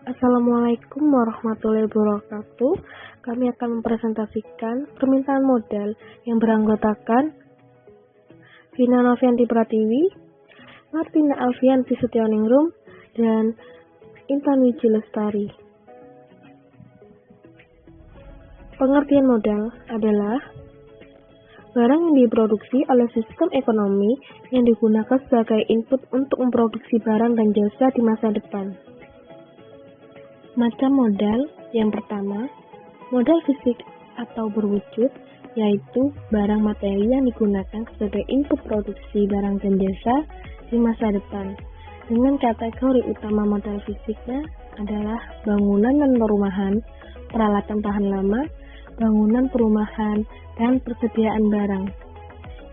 Assalamualaikum warahmatullahi wabarakatuh. Kami akan mempresentasikan permintaan modal yang beranggotakan Vina Novianti Pratiwi, Martina Alfianti Setioningrum, dan Intan Wiji Lestari. Pengertian modal adalah barang yang diproduksi oleh sistem ekonomi yang digunakan sebagai input untuk memproduksi barang dan jasa di masa depan. Macam modal yang pertama, modal fisik atau berwujud, yaitu barang materi yang digunakan sebagai input produksi barang dan jasa di masa depan. Dengan kategori utama modal fisiknya adalah bangunan dan perumahan, peralatan tahan lama, bangunan perumahan, dan persediaan barang.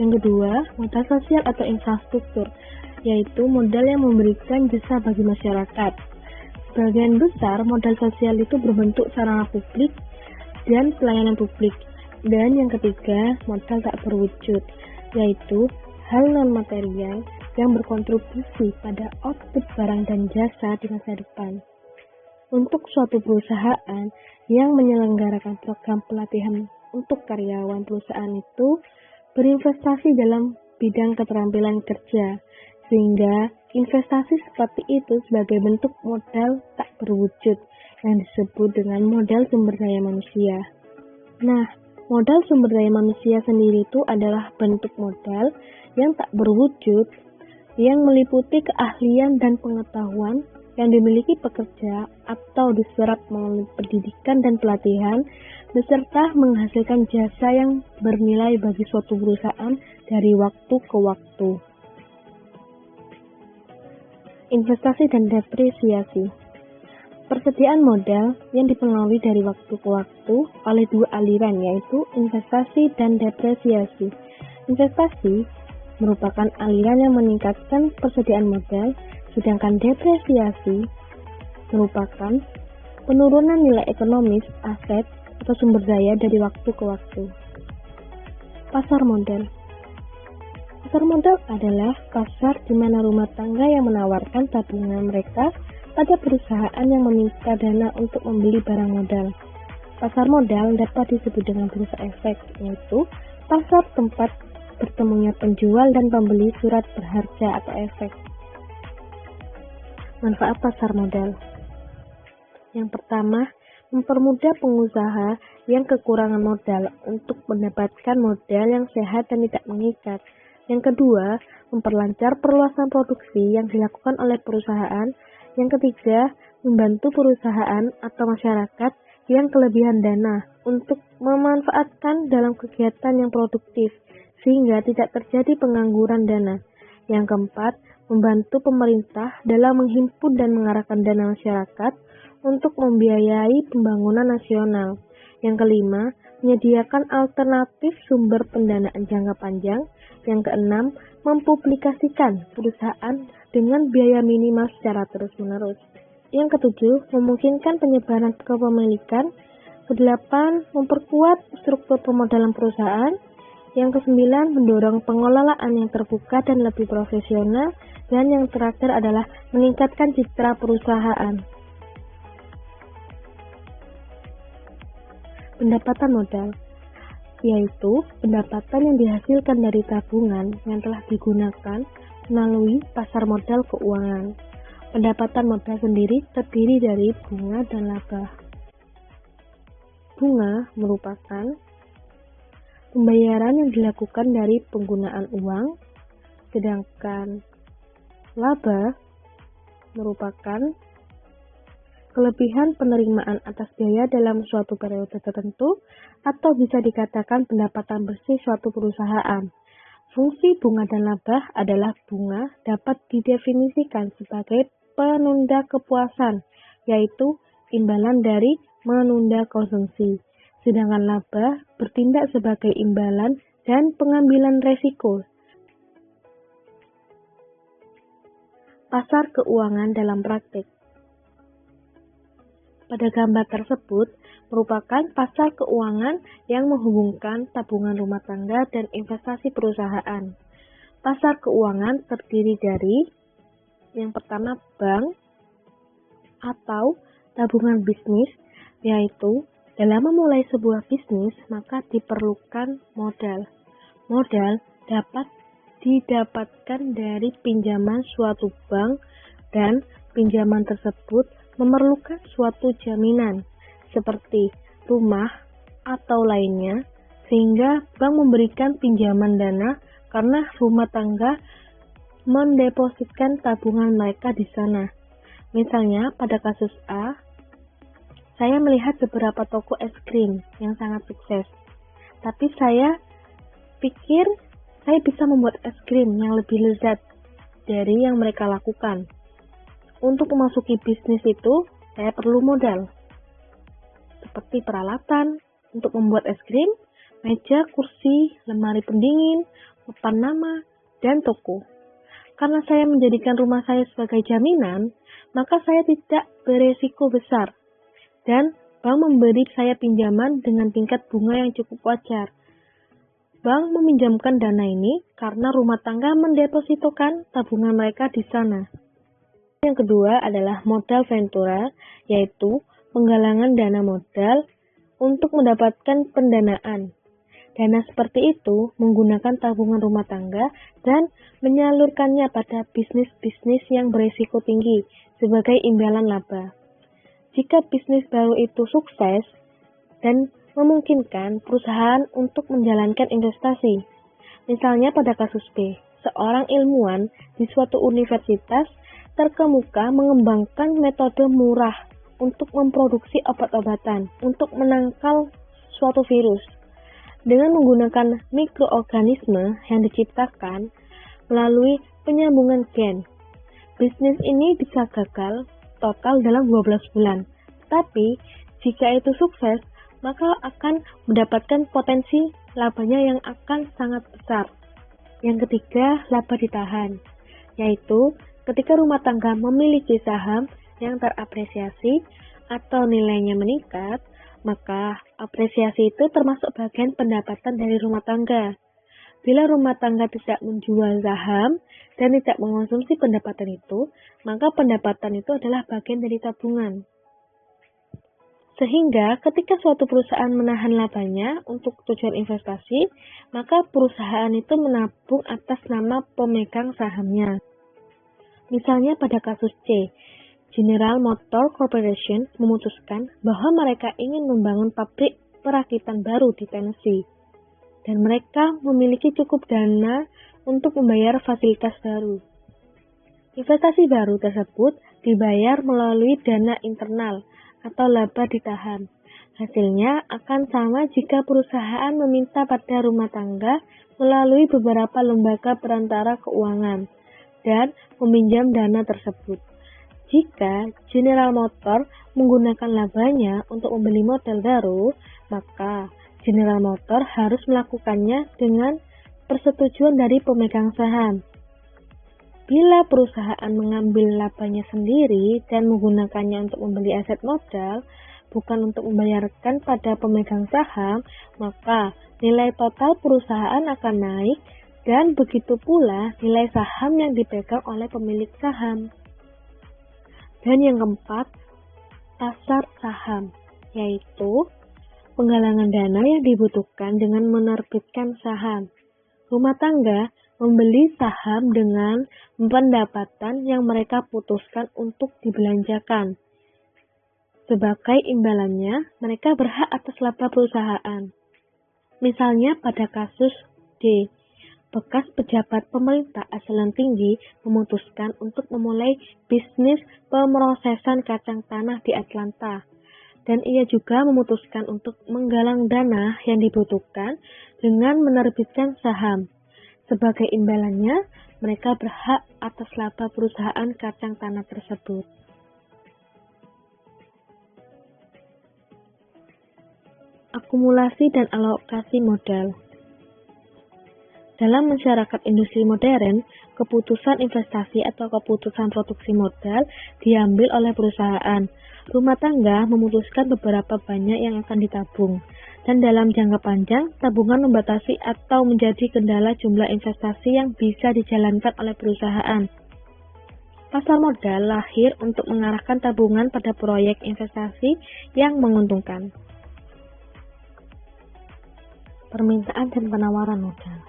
Yang kedua, modal sosial atau infrastruktur, yaitu modal yang memberikan jasa bagi masyarakat. Sebagian besar modal sosial itu berbentuk sarana publik dan pelayanan publik. Dan yang ketiga, modal tak berwujud, yaitu hal non-material yang berkontribusi pada output barang dan jasa di masa depan. Untuk suatu perusahaan yang menyelenggarakan program pelatihan untuk karyawan perusahaan itu berinvestasi dalam bidang keterampilan kerja, sehingga investasi seperti itu sebagai bentuk modal tak berwujud yang disebut dengan modal sumber daya manusia. Nah, modal sumber daya manusia sendiri itu adalah bentuk modal yang tak berwujud yang meliputi keahlian dan pengetahuan yang dimiliki pekerja atau diserap melalui pendidikan dan pelatihan, beserta menghasilkan jasa yang bernilai bagi suatu perusahaan dari waktu ke waktu. Investasi dan depresiasi. Persediaan modal yang dipengaruhi dari waktu ke waktu oleh dua aliran, yaitu investasi dan depresiasi. Investasi merupakan aliran yang meningkatkan persediaan modal, sedangkan depresiasi merupakan penurunan nilai ekonomis aset atau sumber daya dari waktu ke waktu. Pasar modal. Pasar modal adalah pasar di mana rumah tangga yang menawarkan tabungan mereka pada perusahaan yang meminta dana untuk membeli barang modal. Pasar modal dapat disebut dengan bursa efek, yaitu pasar tempat bertemunya penjual dan pembeli surat berharga atau efek. Manfaat pasar modal. Yang pertama, mempermudah pengusaha yang kekurangan modal untuk mendapatkan modal yang sehat dan tidak mengikat. Yang kedua, memperlancar perluasan produksi yang dilakukan oleh perusahaan. Yang ketiga, membantu perusahaan atau masyarakat yang kelebihan dana untuk memanfaatkan dalam kegiatan yang produktif, sehingga tidak terjadi pengangguran dana. Yang keempat, membantu pemerintah dalam menghimpun dan mengarahkan dana masyarakat untuk membiayai pembangunan nasional. Yang kelima, menyediakan alternatif sumber pendanaan jangka panjang. Yang keenam, mempublikasikan perusahaan dengan biaya minimal secara terus-menerus. Yang ketujuh, memungkinkan penyebaran kepemilikan. Kedelapan, memperkuat struktur pemodalan perusahaan. Yang kesembilan, mendorong pengelolaan yang terbuka dan lebih profesional. Dan yang terakhir adalah meningkatkan citra perusahaan. Pendapatan modal, yaitu pendapatan yang dihasilkan dari tabungan yang telah digunakan melalui pasar modal keuangan. Pendapatan modal sendiri terdiri dari bunga dan laba. Bunga merupakan pembayaran yang dilakukan dari penggunaan uang, sedangkan laba merupakan kelebihan penerimaan atas biaya dalam suatu periode tertentu atau bisa dikatakan pendapatan bersih suatu perusahaan. Fungsi bunga dan laba adalah bunga dapat didefinisikan sebagai penunda kepuasan, yaitu imbalan dari menunda konsumsi. Sedangkan laba bertindak sebagai imbalan dan pengambilan resiko. Pasar keuangan dalam praktik. Pada gambar tersebut merupakan pasar keuangan yang menghubungkan tabungan rumah tangga dan investasi perusahaan. Pasar keuangan terdiri dari yang pertama bank atau tabungan bisnis, yaitu dalam memulai sebuah bisnis maka diperlukan modal. Modal dapat didapatkan dari pinjaman suatu bank dan pinjaman tersebut memerlukan suatu jaminan seperti rumah atau lainnya, sehingga bank memberikan pinjaman dana karena rumah tangga mendepositkan tabungan mereka di sana. Misalnya pada kasus A, saya melihat beberapa toko es krim yang sangat sukses. Tapi saya pikir saya bisa membuat es krim yang lebih lezat dari yang mereka lakukan. Untuk memasuki bisnis itu, saya perlu modal. Seperti peralatan untuk membuat es krim, meja, kursi, lemari pendingin, papan nama, dan toko. Karena saya menjadikan rumah saya sebagai jaminan, maka saya tidak beresiko besar. Dan bank memberi saya pinjaman dengan tingkat bunga yang cukup wajar. Bank meminjamkan dana ini karena rumah tangga mendepositokan tabungan mereka di sana. Yang kedua adalah modal ventura, yaitu penggalangan dana modal untuk mendapatkan pendanaan. Dana seperti itu menggunakan tabungan rumah tangga dan menyalurkannya pada bisnis-bisnis yang berisiko tinggi sebagai imbalan laba. Jika bisnis baru itu sukses dan memungkinkan perusahaan untuk menjalankan investasi. Misalnya pada kasus B, seorang ilmuwan di suatu universitas terkemuka mengembangkan metode murah untuk memproduksi obat-obatan untuk menangkal suatu virus. Dengan menggunakan mikroorganisme yang diciptakan melalui penyambungan gen. Bisnis ini bisa gagal total dalam 12 bulan. Tapi, jika itu sukses, maka akan mendapatkan potensi labanya yang akan sangat besar. Yang ketiga, laba ditahan, yaitu ketika rumah tangga memiliki saham yang terapresiasi atau nilainya meningkat, maka apresiasi itu termasuk bagian pendapatan dari rumah tangga. Bila rumah tangga tidak menjual saham dan tidak mengonsumsi pendapatan itu, maka pendapatan itu adalah bagian dari tabungan. Sehingga ketika suatu perusahaan menahan labanya untuk tujuan investasi, maka perusahaan itu menabung atas nama pemegang sahamnya. Misalnya pada kasus C, General Motor Corporation memutuskan bahwa mereka ingin membangun pabrik perakitan baru di Tennessee. Dan mereka memiliki cukup dana untuk membayar fasilitas baru. Investasi baru tersebut dibayar melalui dana internal atau laba ditahan. Hasilnya akan sama jika perusahaan meminta pada rumah tangga melalui beberapa lembaga perantara keuangan dan meminjam dana tersebut. Jika General Motor menggunakan labanya untuk membeli model baru, maka General Motor harus melakukannya dengan persetujuan dari pemegang saham. Bila perusahaan mengambil labanya sendiri dan menggunakannya untuk membeli aset modal, bukan untuk membayarkan pada pemegang saham, maka nilai total perusahaan akan naik dan begitu pula nilai saham yang dipegang oleh pemilik saham. Dan yang keempat, pasar saham, yaitu penggalangan dana yang dibutuhkan dengan menerbitkan saham. Rumah tangga membeli saham dengan pendapatan yang mereka putuskan untuk dibelanjakan. Sebagai imbalannya, mereka berhak atas laba perusahaan. Misalnya pada kasus D, bekas pejabat pemerintah eselon tinggi memutuskan untuk memulai bisnis pemrosesan kacang tanah di Atlanta. Dan ia juga memutuskan untuk menggalang dana yang dibutuhkan dengan menerbitkan saham. Sebagai imbalannya, mereka berhak atas laba perusahaan kacang tanah tersebut. Akumulasi dan alokasi modal. Dalam masyarakat industri modern, keputusan investasi atau keputusan produksi modal diambil oleh perusahaan. Rumah tangga memutuskan beberapa banyak yang akan ditabung, dan dalam jangka panjang, tabungan membatasi atau menjadi kendala jumlah investasi yang bisa dijalankan oleh perusahaan. Pasar modal lahir untuk mengarahkan tabungan pada proyek investasi yang menguntungkan. Permintaan dan penawaran modal.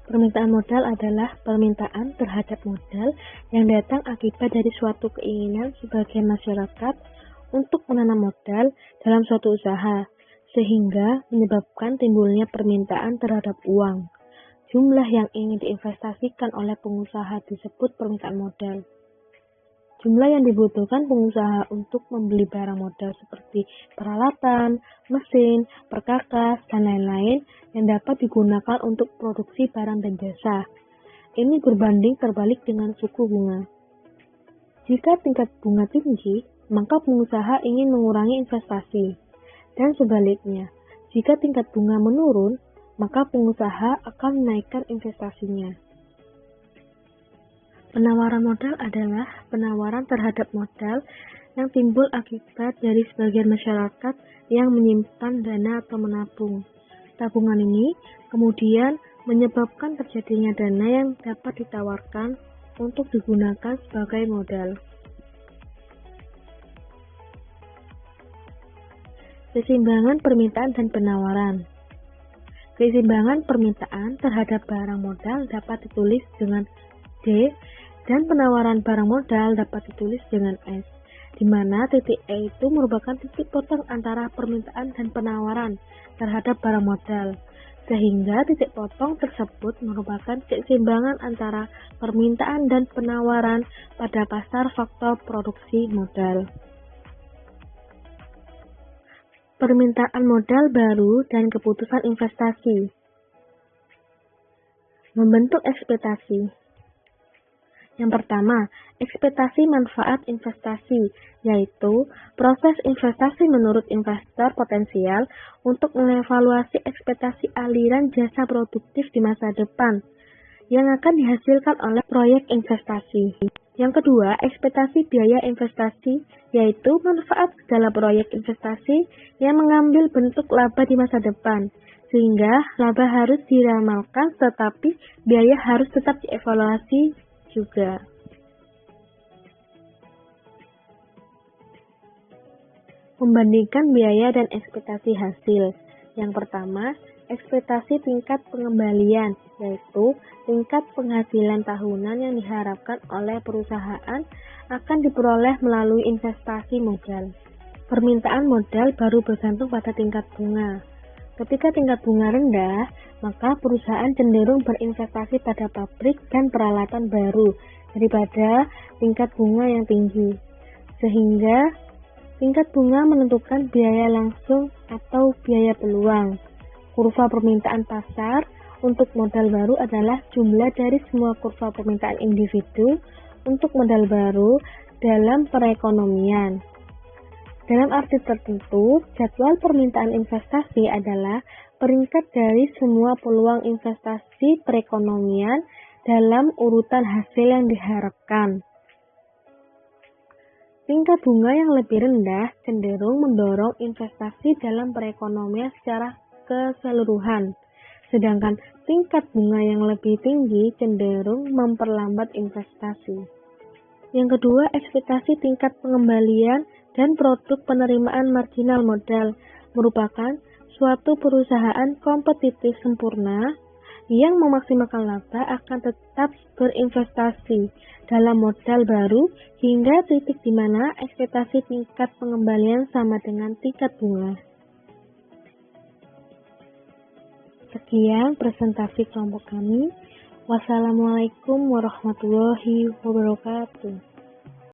Permintaan modal adalah permintaan terhadap modal yang datang akibat dari suatu keinginan sebagian masyarakat untuk menanam modal dalam suatu usaha, sehingga menyebabkan timbulnya permintaan terhadap uang. Jumlah yang ingin diinvestasikan oleh pengusaha disebut permintaan modal. Jumlah yang dibutuhkan pengusaha untuk membeli barang modal seperti peralatan, mesin, perkakas, dan lain-lain yang dapat digunakan untuk produksi barang dan jasa. Ini berbanding terbalik dengan suku bunga. Jika tingkat bunga tinggi, maka pengusaha ingin mengurangi investasi. Dan sebaliknya, jika tingkat bunga menurun, maka pengusaha akan menaikkan investasinya. Penawaran modal adalah penawaran terhadap modal yang timbul akibat dari sebagian masyarakat yang menyimpan dana atau menabung. Tabungan ini kemudian menyebabkan terjadinya dana yang dapat ditawarkan untuk digunakan sebagai modal. Keseimbangan permintaan dan penawaran. Keseimbangan permintaan terhadap barang modal dapat ditulis dengan D dan penawaran barang modal dapat ditulis dengan S, di mana titik E itu merupakan titik potong antara permintaan dan penawaran terhadap barang modal, sehingga titik potong tersebut merupakan keseimbangan antara permintaan dan penawaran pada pasar faktor produksi modal. Permintaan modal baru dan keputusan investasi. Membentuk ekspektasi. Yang pertama, ekspektasi manfaat investasi, yaitu proses investasi menurut investor potensial untuk mengevaluasi ekspektasi aliran jasa produktif di masa depan yang akan dihasilkan oleh proyek investasi. Yang kedua, ekspektasi biaya investasi, yaitu manfaat segala proyek investasi yang mengambil bentuk laba di masa depan, sehingga laba harus diramalkan tetapi biaya harus tetap dievaluasi juga. Membandingkan biaya dan ekspektasi hasil. Yang pertama, ekspektasi tingkat pengembalian, yaitu tingkat penghasilan tahunan yang diharapkan oleh perusahaan akan diperoleh melalui investasi modal. Permintaan modal baru bergantung pada tingkat bunga. Ketika tingkat bunga rendah, maka perusahaan cenderung berinvestasi pada pabrik dan peralatan baru daripada tingkat bunga yang tinggi. Sehingga tingkat bunga menentukan biaya langsung atau biaya peluang. Kurva permintaan pasar untuk modal baru adalah jumlah dari semua kurva permintaan individu untuk modal baru dalam perekonomian. Dalam arti tertentu, jadwal permintaan investasi adalah peringkat dari semua peluang investasi perekonomian dalam urutan hasil yang diharapkan. Tingkat bunga yang lebih rendah cenderung mendorong investasi dalam perekonomian secara keseluruhan, sedangkan tingkat bunga yang lebih tinggi cenderung memperlambat investasi. Yang kedua, ekspektasi tingkat pengembalian dan produk penerimaan marginal modal merupakan suatu perusahaan kompetitif sempurna yang memaksimalkan laba akan tetap berinvestasi dalam modal baru hingga titik di mana ekspektasi tingkat pengembalian sama dengan tingkat bunga. Sekian presentasi kelompok kami. Wassalamualaikum warahmatullahi wabarakatuh.